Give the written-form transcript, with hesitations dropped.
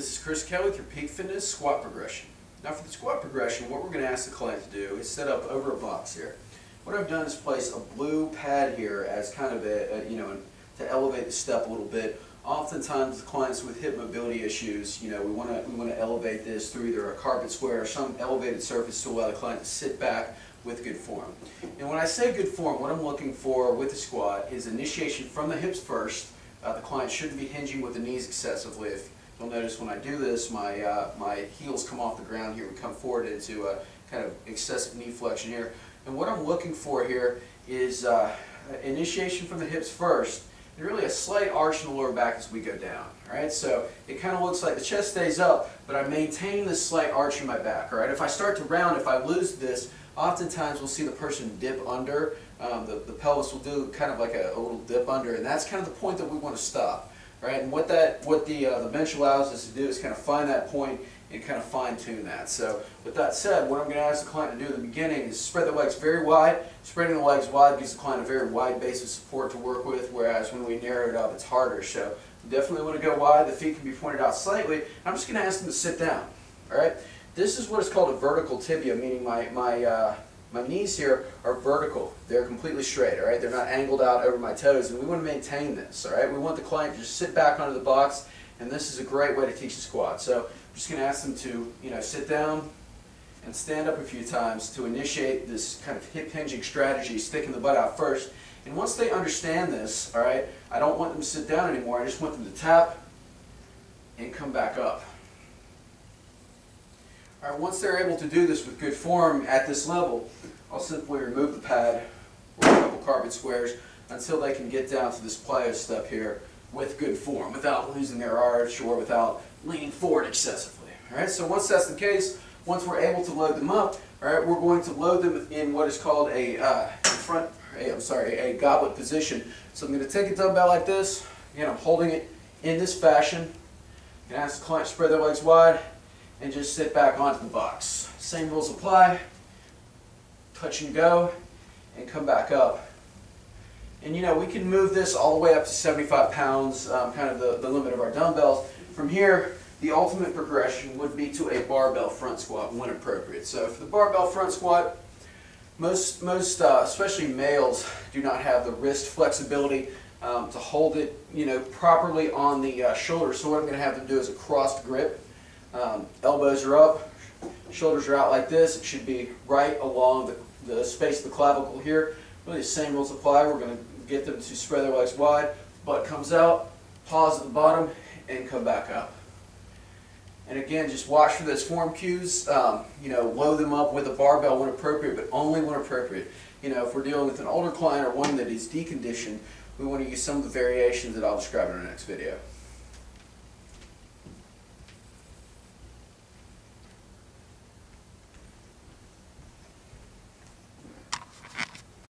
This is Chris Kelly with your Peak Fitness squat progression. Now for the squat progression, what we're going to ask the client to do is set up over a box here. What I've done is place a blue pad here as kind of to elevate the step a little bit. Oftentimes the clients with hip mobility issues, we want to elevate this through either a carpet square or some elevated surface to allow the client to sit back with good form. And when I say good form, what I'm looking for with the squat is initiation from the hips first. The client shouldn't be hinging with the knees excessively. If you'll notice when I do this, my heels come off the ground here. We come forward into a kind of excessive knee flexion here. And what I'm looking for here is initiation from the hips first, and really a slight arch in the lower back as we go down. All right, so it kind of looks like the chest stays up, but I maintain this slight arch in my back. All right, if I start to round, if I lose this, oftentimes we'll see the person dip under. The pelvis will do kind of like a little dip under, and that's kind of the point that we want to stop. Right, and what the bench allows us to do is kind of find that point and kind of fine tune that. So with that said, what I'm going to ask the client to do in the beginning is spread the legs very wide. Spreading the legs wide gives the client a very wide base of support to work with, whereas when we narrow it up, it's harder. So you definitely want to go wide. The feet can be pointed out slightly. I'm just going to ask them to sit down. All right, this is what is called a vertical tibia, meaning my knees here are vertical. They're completely straight, all right? They're not angled out over my toes, and we want to maintain this, all right? We want the client to just sit back onto the box, and this is a great way to teach the squat. So I'm just going to ask them to, sit down and stand up a few times to initiate this kind of hip hinging strategy, sticking the butt out first. And once they understand this, all right, I don't want them to sit down anymore. I just want them to tap and come back up. All right, once they're able to do this with good form at this level, I'll simply remove the pad or a couple carpet squares until they can get down to this plyo step here with good form, without losing their arch or without leaning forward excessively. All right, so once that's the case, once we're able to load them up, all right, we're going to load them in what is called a goblet position. So I'm going to take a dumbbell like this. Again, I'm holding it in this fashion. And ask the client to spread their legs wide and just sit back onto the box. Same rules apply. Touch and go, and come back up. And we can move this all the way up to 75 pounds, kind of the limit of our dumbbells. From here, the ultimate progression would be to a barbell front squat when appropriate. So for the barbell front squat, most especially males, do not have the wrist flexibility to hold it, properly on the shoulder. So what I'm going to have them do is a crossed grip. Elbows are up, shoulders are out like this. It should be right along the space of the clavicle here. Really the same rules apply. We're going to get them to spread their legs wide, butt comes out, pause at the bottom, and come back up. And again, just watch for those form cues. Load them up with a barbell when appropriate, but only when appropriate. If we're dealing with an older client or one that is deconditioned, we want to use some of the variations that I'll describe in our next video.